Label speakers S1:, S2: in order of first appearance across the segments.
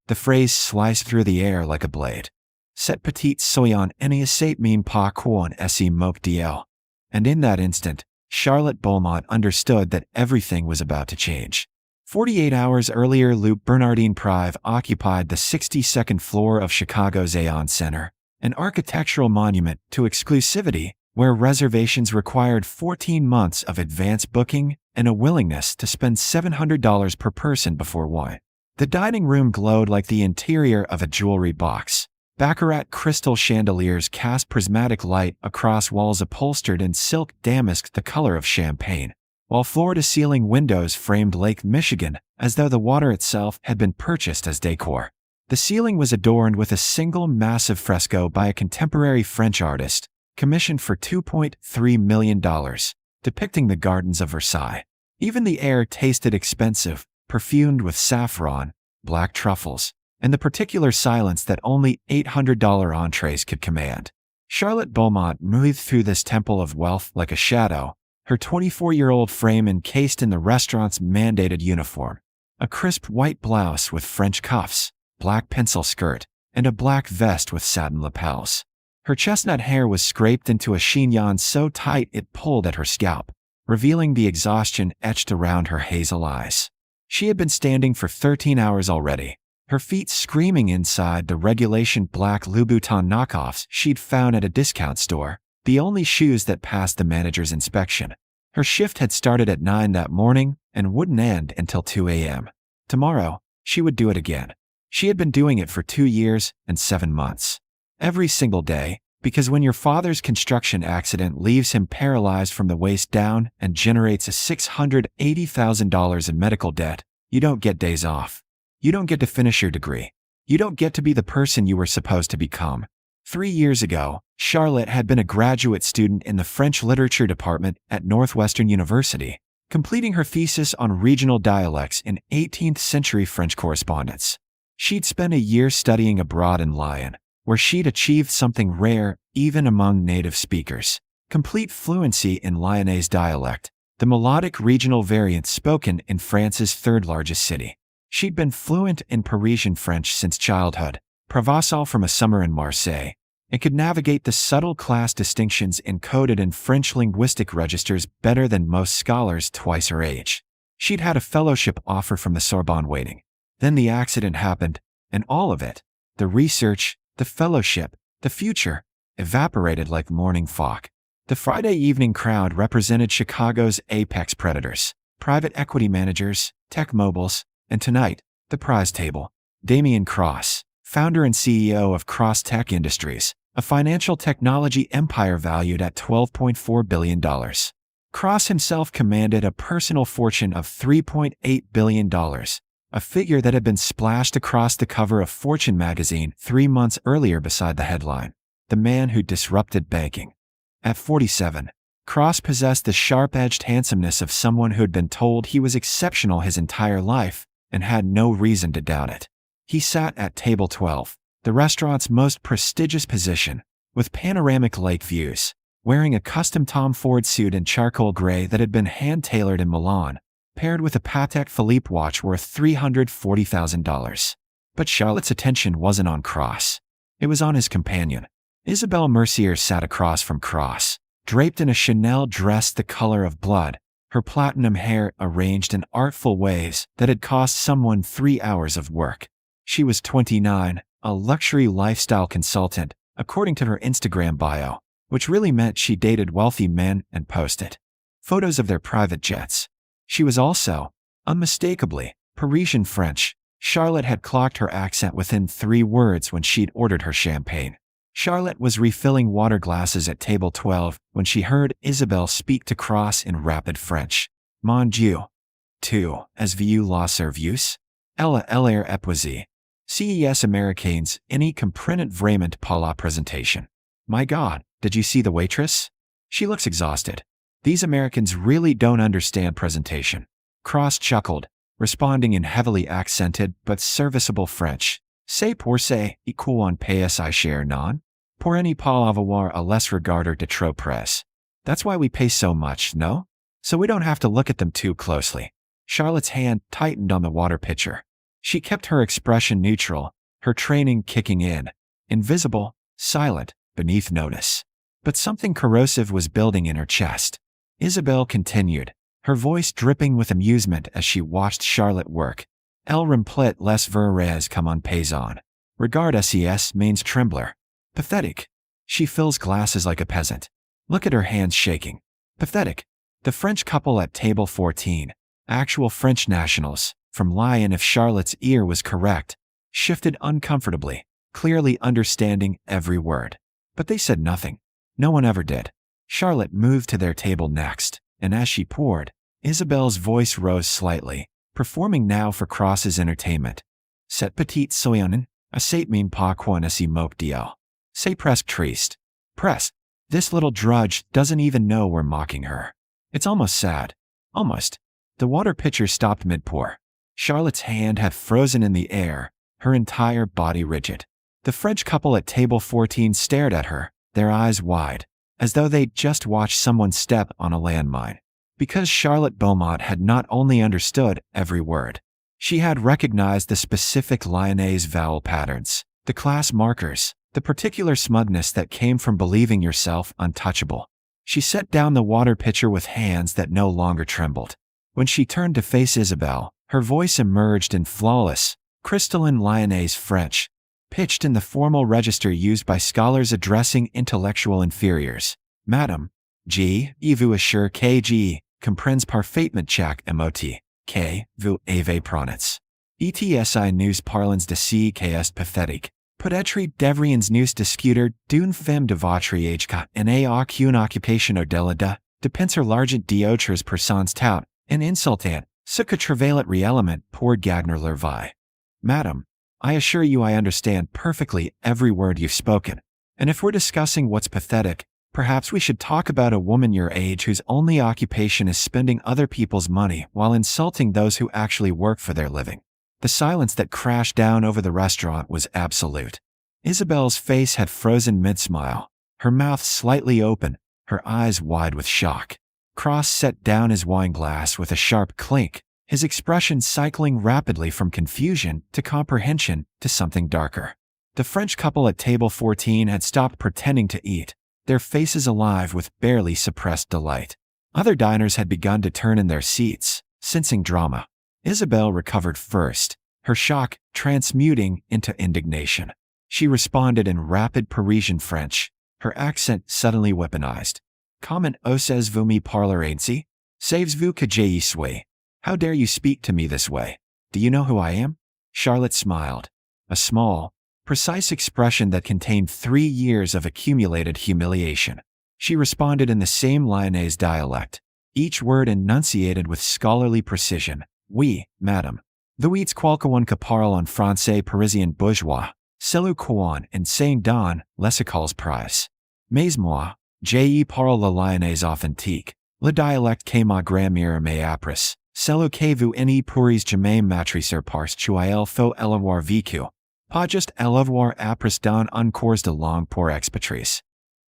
S1: The phrase sliced through the air like a blade. Cette petite soyons ne sait même pas qu'on se moque d'elle. And in that instant, Charlotte Beaumont understood that everything was about to change. 48 hours earlier, Luke Bernardine Prive occupied the 62nd floor of Chicago's Aon Center, an architectural monument to exclusivity where reservations required 14 months of advance booking and a willingness to spend $700 per person before wine. The dining room glowed like the interior of a jewelry box. Baccarat crystal chandeliers cast prismatic light across walls upholstered in silk damask the color of champagne, while floor-to-ceiling windows framed Lake Michigan as though the water itself had been purchased as decor. The ceiling was adorned with a single massive fresco by a contemporary French artist, commissioned for $2.3 million, depicting the gardens of Versailles. Even the air tasted expensive, perfumed with saffron, black truffles, and the particular silence that only $800 entrees could command. Charlotte Beaumont moved through this temple of wealth like a shadow, her 24-year-old frame encased in the restaurant's mandated uniform, a crisp white blouse with French cuffs, black pencil skirt, and a black vest with satin lapels. Her chestnut hair was scraped into a chignon so tight it pulled at her scalp, revealing the exhaustion etched around her hazel eyes. She had been standing for 13 hours already, her feet screaming inside the regulation black Louboutin knockoffs she'd found at a discount store, the only shoes that passed the manager's inspection. Her shift had started at 9 that morning and wouldn't end until 2 a.m. Tomorrow, she would do it again. She had been doing it for 2 years and 7 months. Every single day, because when your father's construction accident leaves him paralyzed from the waist down and generates a $680,000 in medical debt, you don't get days off. You don't get to finish your degree. You don't get to be the person you were supposed to become. 3 years ago, Charlotte had been a graduate student in the French literature department at Northwestern University, completing her thesis on regional dialects in 18th-century French correspondence. She'd spent a year studying abroad in Lyon, where she'd achieved something rare even among native speakers: complete fluency in Lyonnese dialect, the melodic regional variant spoken in France's third-largest city. She'd been fluent in Parisian French since childhood, Provençal from a summer in Marseille, and could navigate the subtle class distinctions encoded in French linguistic registers better than most scholars twice her age. She'd had a fellowship offer from the Sorbonne waiting. Then the accident happened, and all of it, the research, the fellowship, the future, evaporated like morning fog. The Friday evening crowd represented Chicago's apex predators, private equity managers, tech mobiles, and tonight, the prize table. Damian Cross, founder and CEO of Cross Tech Industries, a financial technology empire valued at $12.4 billion. Cross himself commanded a personal fortune of $3.8 billion, a figure that had been splashed across the cover of Fortune magazine 3 months earlier beside the headline, "The Man Who Disrupted Banking." At 47, Cross possessed the sharp-edged handsomeness of someone who had been told he was exceptional his entire life and had no reason to doubt it. He sat at table 12, the restaurant's most prestigious position, with panoramic lake views, wearing a custom Tom Ford suit in charcoal gray that had been hand-tailored in Milan, paired with a Patek Philippe watch worth $340,000. But Charlotte's attention wasn't on Cross. It was on his companion. Isabelle Mercier sat across from Cross, draped in a Chanel dress the color of blood, her platinum hair arranged in artful ways that had cost someone 3 hours of work. She was 29, a luxury lifestyle consultant, according to her Instagram bio, which really meant she dated wealthy men and posted photos of their private jets. She was also, unmistakably, Parisian French. Charlotte had clocked her accent within 3 words when she'd ordered her champagne. Charlotte was refilling water glasses at table 12 when she heard Isabelle speak to Cross in rapid French. Mon Dieu. Tu as vu la serveuse? Elle a l'air épuisée. CES Américains n'y comprennent vraiment pas la présentation. My God, did you see the waitress? She looks exhausted. These Americans really don't understand presentation. Cross chuckled, responding in heavily accented but serviceable French. C'est pour ça qu'on paye si cher, non? Pour ne pas avoir à les regarder de trop près. That's why we pay so much, no? So we don't have to look at them too closely. Charlotte's hand tightened on the water pitcher. She kept her expression neutral, her training kicking in, invisible, silent, beneath notice. But something corrosive was building in her chest. Isabelle continued, her voice dripping with amusement as she watched Charlotte work. Elle remplit les verres comme un paysan. Regarde ses mains trembler. Pathetic. She fills glasses like a peasant. Look at her hands shaking. Pathetic. The French couple at table 14, actual French nationals, from Lyon if Charlotte's ear was correct, shifted uncomfortably, clearly understanding every word. But they said nothing. No one ever did. Charlotte moved to their table next, and as she poured, Isabelle's voice rose slightly, performing now for Cross's entertainment. Cette petite soyonne, a sate mean pas qu'on s'y moque d'elle. C'est presque triste. Press. This little drudge doesn't even know we're mocking her. It's almost sad. Almost. The water pitcher stopped mid-pour. Charlotte's hand had frozen in the air, her entire body rigid. The French couple at table 14 stared at her, their eyes wide, as though they'd just watched someone step on a landmine. Because Charlotte Beaumont had not only understood every word, she had recognized the specific Lyonnaise vowel patterns, the class markers, the particular smugness that came from believing yourself untouchable. She set down the water pitcher with hands that no longer trembled. When she turned to face Isabelle, her voice emerged in flawless, crystalline Lyonnaise French, pitched in the formal register used by scholars addressing intellectual inferiors. Madame, vous assure que je comprends parfaitement chaque émotion que vous avez prononce. Etsi nous parlons de ce qui est pathétique. Peut-être devrions nous discuter d'une femme de votre âge qui n'a aucune occupation au-delà de penser l'argent d'autres personnes tout en insultant ce que travailent réellement pour gagner leur vie. Madam, I assure you I understand perfectly every word you've spoken, and if we're discussing what's pathetic, perhaps we should talk about a woman your age whose only occupation is spending other people's money while insulting those who actually work for their living. The silence that crashed down over the restaurant was absolute. Isabelle's face had frozen mid-smile, her mouth slightly open, her eyes wide with shock. Cross set down his wineglass with a sharp clink, his expression cycling rapidly from confusion to comprehension to something darker. The French couple at table 14 had stopped pretending to eat, their faces alive with barely suppressed delight. Other diners had begun to turn in their seats, sensing drama. Isabelle recovered first, her shock transmuting into indignation. She responded in rapid Parisian French, her accent suddenly weaponized. Comment osez-vous me parler ainsi? Savez-vous que j'y suis? How dare you speak to me this way? Do you know who I am? Charlotte smiled, a small, precise expression that contained 3 years of accumulated humiliation. She responded in the same Lyonnaise dialect, each word enunciated with scholarly precision. Oui, madame. Vous êtes quelqu'un qui parle en français parisien bourgeois, celui qu'on enseigne dans les écoles prises. Mais moi, je parle le lyonnaise authentique, le dialecte que ma grand-mère m'a appris, celui que vous n'y pourriez jamais maîtriser parce qu'il faut l'avoir vécu, pas juste l'avoir appris dans un cours de langue pour expatriés.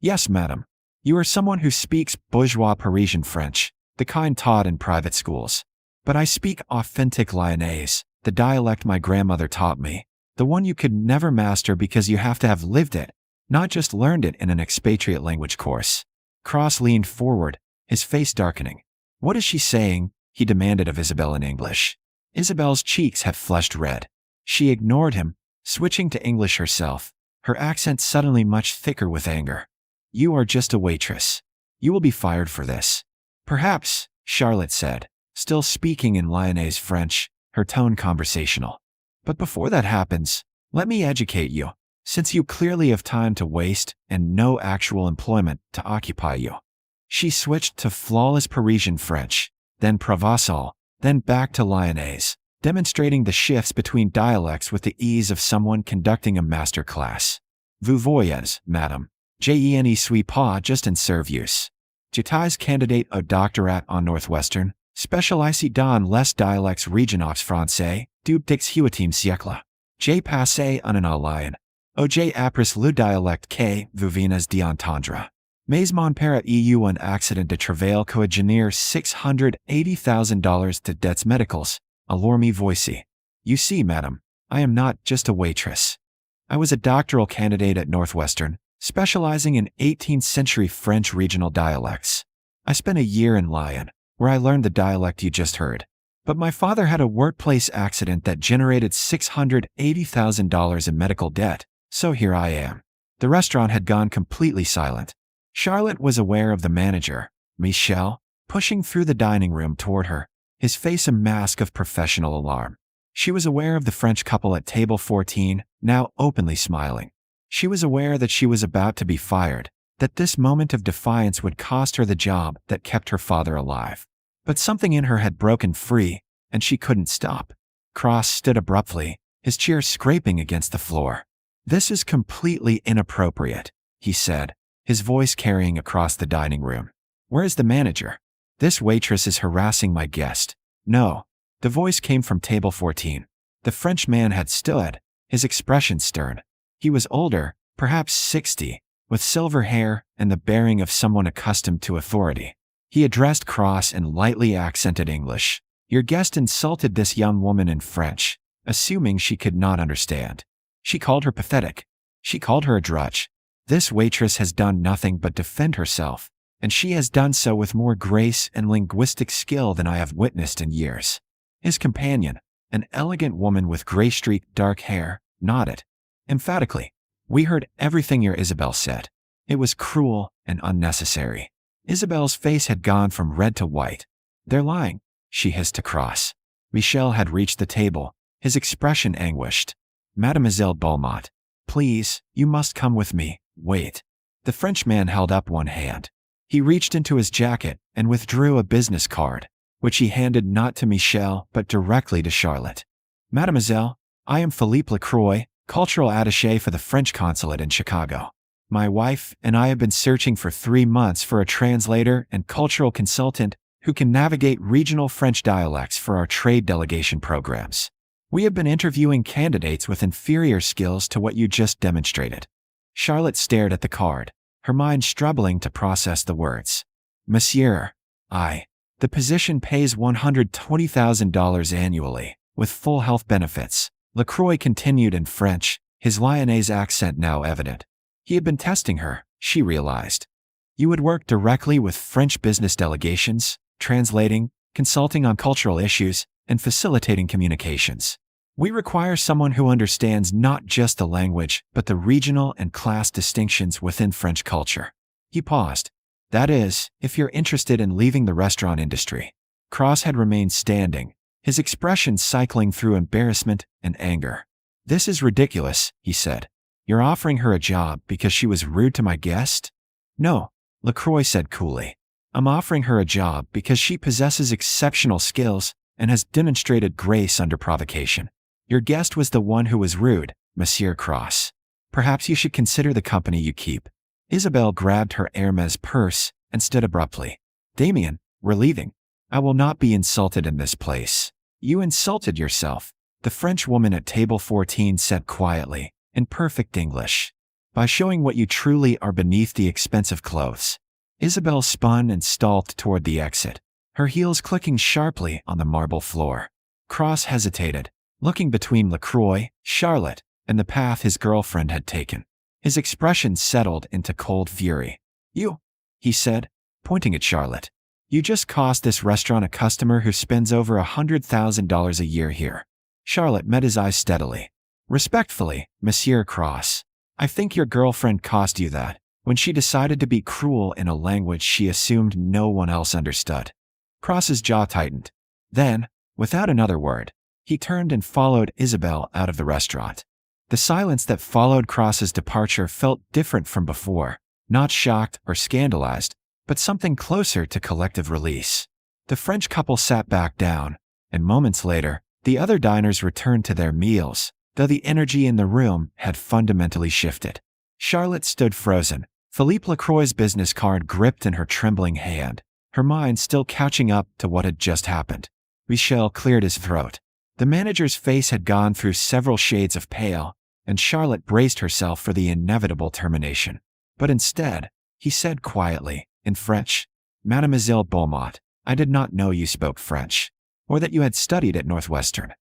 S1: Yes, madame. You are someone who speaks bourgeois Parisian French, the kind taught in private schools. But I speak authentic Lyonnaise, the dialect my grandmother taught me, the one you could never master because you have to have lived it, not just learned it in an expatriate language course. Cross leaned forward, his face darkening. What is she saying? He demanded of Isabelle in English. Isabelle's cheeks had flushed red. She ignored him, switching to English herself, her accent suddenly much thicker with anger. You are just a waitress. You will be fired for this. Perhaps, Charlotte said, still speaking in Lyonnaise French, her tone conversational. But before that happens, let me educate you, since you clearly have time to waste and no actual employment to occupy you. She switched to flawless Parisian French, then Provençal, then back to Lyonnaise, demonstrating the shifts between dialects with the ease of someone conducting a master class. Vous voyez, madame, je ne suis pas juste un serveuse. J'étais candidate au doctorat en Northwestern, spécialisé dans les dialects régionaux français du 18e siècle. J'ai passé un an à Lyon. J'ai appris le dialecte que vous venez d'entendre. Mais mon père a eu un accident de travail qui a généré $680,000 de dettes médicales, alors me voici. You see, madam, I am not just a waitress. I was a doctoral candidate at Northwestern, specializing in 18th century French regional dialects. I spent a year in Lyon, where I learned the dialect you just heard. But my father had a workplace accident that generated $680,000 in medical debt, so here I am. The restaurant had gone completely silent. Charlotte was aware of the manager, Michel, pushing through the dining room toward her, his face a mask of professional alarm. She was aware of the French couple at table 14, now openly smiling. She was aware that she was about to be fired, that this moment of defiance would cost her the job that kept her father alive. But something in her had broken free, and she couldn't stop. Cross stood abruptly, his chair scraping against the floor. "This is completely inappropriate," he said, his voice carrying across the dining room. "Where is the manager? This waitress is harassing my guest." "No." The voice came from table 14. The French man had stood, his expression stern. He was older, perhaps 60, with silver hair and the bearing of someone accustomed to authority. He addressed Cross in lightly accented English. "Your guest insulted this young woman in French, assuming she could not understand. She called her pathetic. She called her a drudge. This waitress has done nothing but defend herself, and she has done so with more grace and linguistic skill than I have witnessed in years." His companion, an elegant woman with gray-streaked dark hair, nodded. Emphatically, "We heard everything your Isabelle said. It was cruel and unnecessary." Isabelle's face had gone from red to white. "They're lying," she hissed to Cross. Michel had reached the table, his expression anguished. "Mademoiselle Beaumont, please, you must come with me. Wait." The Frenchman held up one hand. He reached into his jacket and withdrew a business card, which he handed not to Michel but directly to Charlotte. "Mademoiselle, I am Philippe Lacroix, cultural attaché for the French consulate in Chicago. My wife and I have been searching for 3 months for a translator and cultural consultant who can navigate regional French dialects for our trade delegation programs. We have been interviewing candidates with inferior skills to what you just demonstrated." Charlotte stared at the card, her mind struggling to process the words. "Monsieur, the position pays $120,000 annually, with full health benefits," Lacroix continued in French, his Lyonnais accent now evident. He had been testing her, she realized. "You would work directly with French business delegations, translating, consulting on cultural issues, and facilitating communications. We require someone who understands not just the language, but the regional and class distinctions within French culture." He paused. "That is, if you're interested in leaving the restaurant industry." Cross had remained standing, his expression cycling through embarrassment and anger. "This is ridiculous," he said. "You're offering her a job because she was rude to my guest?" "No," Lacroix said coolly. "I'm offering her a job because she possesses exceptional skills and has demonstrated grace under provocation. Your guest was the one who was rude, Monsieur Cross. Perhaps you should consider the company you keep." Isabelle grabbed her Hermes purse and stood abruptly. "Damien, we're leaving. I will not be insulted in this place." "You insulted yourself," the French woman at table 14 said quietly, in perfect English, "by showing what you truly are beneath the expensive clothes." Isabelle spun and stalked toward the exit, her heels clicking sharply on the marble floor. Cross hesitated, looking between Lacroix, Charlotte, and the path his girlfriend had taken. His expression settled into cold fury. "You," he said, pointing at Charlotte. "You just cost this restaurant a customer who spends over $100,000 a year here." Charlotte met his eyes steadily. "Respectfully, Monsieur Cross, I think your girlfriend cost you that when she decided to be cruel in a language she assumed no one else understood." Cross's jaw tightened. Then, without another word, he turned and followed Isabelle out of the restaurant. The silence that followed Cross's departure felt different from before, not shocked or scandalized, but something closer to collective release. The French couple sat back down, and moments later, the other diners returned to their meals, though the energy in the room had fundamentally shifted. Charlotte stood frozen, Philippe Lacroix's business card gripped in her trembling hand, her mind still catching up to what had just happened. Michel cleared his throat. The manager's face had gone through several shades of pale, and Charlotte braced herself for the inevitable termination. But instead, he said quietly, in French, "Mademoiselle Beaumont, I did not know you spoke French, or that you had studied at Northwestern."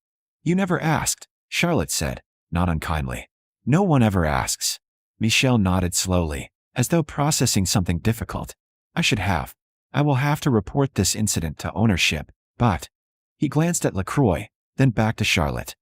S1: You never asked, Charlotte said, not unkindly. No one ever asks. Michelle nodded slowly, as though processing something difficult. I should have. I will have to report this incident to ownership, but… He glanced at LaCroix, then back to Charlotte.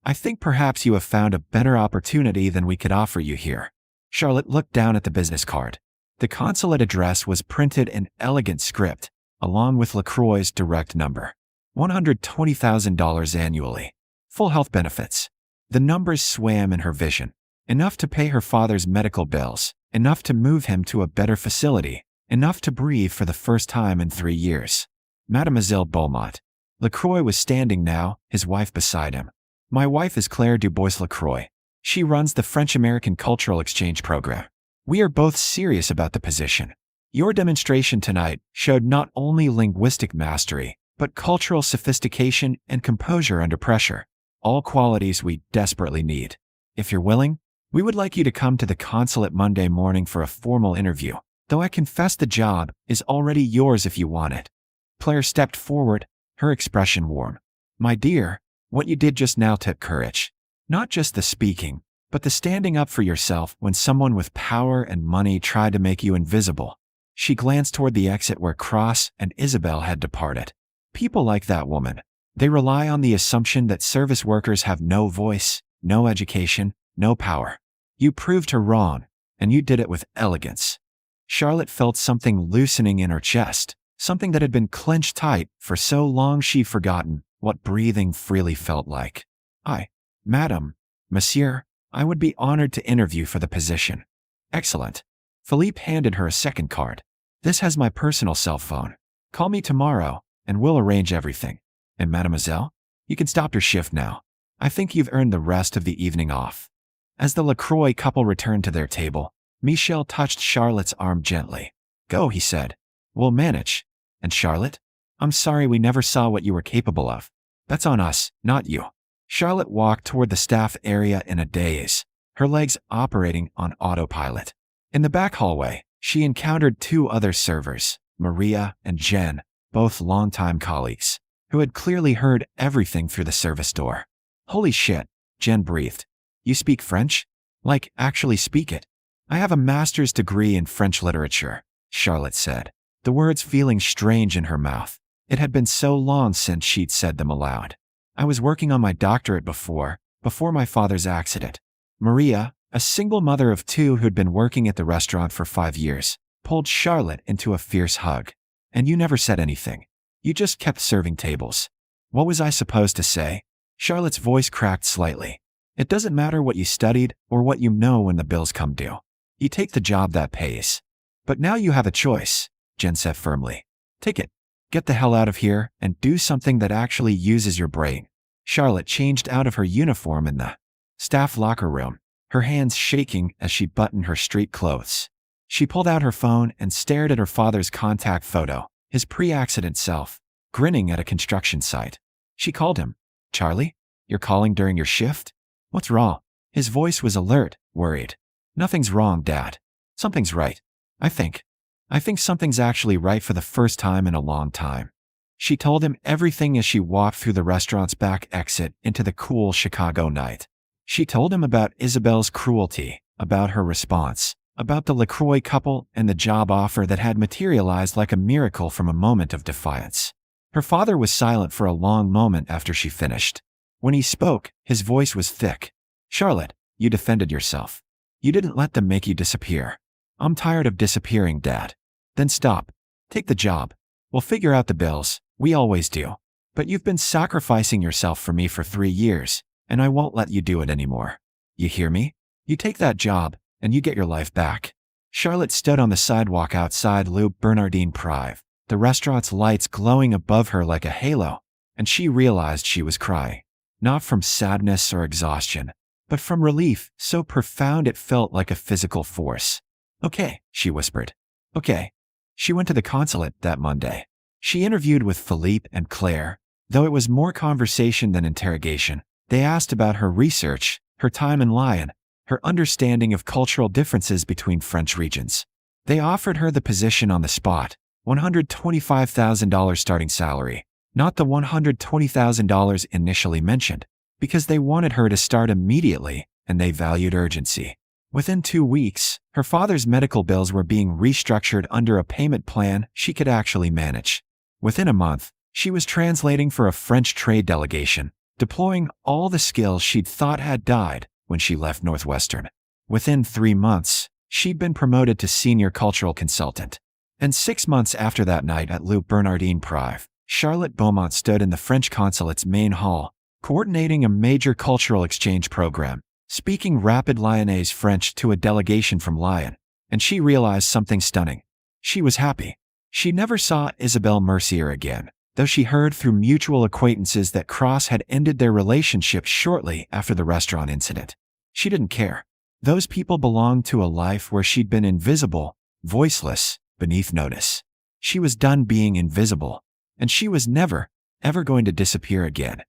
S1: I think perhaps you have found a better opportunity than we could offer you here. Charlotte looked down at the business card. The consulate address was printed in elegant script, along with LaCroix's direct number. $120,000 annually. Full health benefits. The numbers swam in her vision. Enough to pay her father's medical bills, enough to move him to a better facility, enough to breathe for the first time in 3 years. Mademoiselle Beaumont. LaCroix was standing now, his wife beside him. My wife is Claire Dubois-LaCroix. She runs the French-American Cultural Exchange Program. We are both serious about the position. Your demonstration tonight showed not only linguistic mastery, but cultural sophistication and composure under pressure, all qualities we desperately need. If you're willing, we would like you to come to the consulate Monday morning for a formal interview, though I confess the job is already yours if you want it. Claire stepped forward, her expression warm. My dear, what you did just now took courage. Not just the speaking, but the standing up for yourself when someone with power and money tried to make you invisible. She glanced toward the exit where Cross and Isabel had departed. People like that woman. They rely on the assumption that service workers have no voice, no education, no power. You proved her wrong, and you did it with elegance. Charlotte felt something loosening in her chest, something that had been clenched tight for so long she'd forgotten what breathing freely felt like. Madam, Monsieur, I would be honored to interview for the position. Excellent. Philippe handed her a second card. This has my personal cell phone. Call me tomorrow, and we'll arrange everything. And mademoiselle, you can stop your shift now. I think you've earned the rest of the evening off. As the LaCroix couple returned to their table, Michel touched Charlotte's arm gently. Go, he said. We'll manage. And Charlotte? I'm sorry we never saw what you were capable of. That's on us, not you. Charlotte walked toward the staff area in a daze, her legs operating on autopilot. In the back hallway, she encountered 2 other servers, Maria and Jen, both longtime colleagues, who had clearly heard everything through the service door. Holy shit, Jen breathed. You speak French? Like, actually speak it. I have a master's degree in French literature, Charlotte said, the words feeling strange in her mouth. It had been so long since she'd said them aloud. I was working on my doctorate before my father's accident. Maria, a single mother of 2 who'd been working at the restaurant for 5 years, pulled Charlotte into a fierce hug. And you never said anything. You just kept serving tables. What was I supposed to say? Charlotte's voice cracked slightly. It doesn't matter what you studied or what you know when the bills come due. You take the job that pays. But now you have a choice, Jen said firmly. Take it. Get the hell out of here and do something that actually uses your brain. Charlotte changed out of her uniform in the staff locker room, her hands shaking as she buttoned her street clothes. She pulled out her phone and stared at her father's contact photo, his pre-accident self, grinning at a construction site. She called him. Charlie, you're calling during your shift? What's wrong? His voice was alert, worried. Nothing's wrong, Dad. Something's right. I think something's actually right for the first time in a long time. She told him everything as she walked through the restaurant's back exit into the cool Chicago night. She told him about Isabel's cruelty, about her response, about the LaCroix couple and the job offer that had materialized like a miracle from a moment of defiance. Her father was silent for a long moment after she finished. When he spoke, his voice was thick. Charlotte, you defended yourself. You didn't let them make you disappear. I'm tired of disappearing, Dad. Then stop. Take the job. We'll figure out the bills. We always do. But you've been sacrificing yourself for me for 3 years, and I won't let you do it anymore. You hear me? You take that job, and you get your life back. Charlotte stood on the sidewalk outside Le Bernardin Prive, the restaurant's lights glowing above her like a halo, and she realized she was crying. Not from sadness or exhaustion, but from relief so profound it felt like a physical force. Okay, she whispered. Okay. She went to the consulate that Monday. She interviewed with Philippe and Claire. Though it was more conversation than interrogation, they asked about her research, her time in Lyon, her understanding of cultural differences between French regions. They offered her the position on the spot, $125,000 starting salary, not the $120,000 initially mentioned, because they wanted her to start immediately and they valued urgency. Within 2 weeks, her father's medical bills were being restructured under a payment plan she could actually manage. Within a month, she was translating for a French trade delegation, deploying all the skills she'd thought had died when she left Northwestern. Within 3 months, she'd been promoted to senior cultural consultant. And 6 months after that night at Le Bernardin Prive, Charlotte Beaumont stood in the French consulate's main hall, coordinating a major cultural exchange program, speaking rapid Lyonnese French to a delegation from Lyon, and she realized something stunning. She was happy. She never saw Isabelle Mercier again, though she heard through mutual acquaintances that Cross had ended their relationship shortly after the restaurant incident. She didn't care. Those people belonged to a life where she'd been invisible, voiceless, beneath notice. She was done being invisible, and she was never, ever going to disappear again.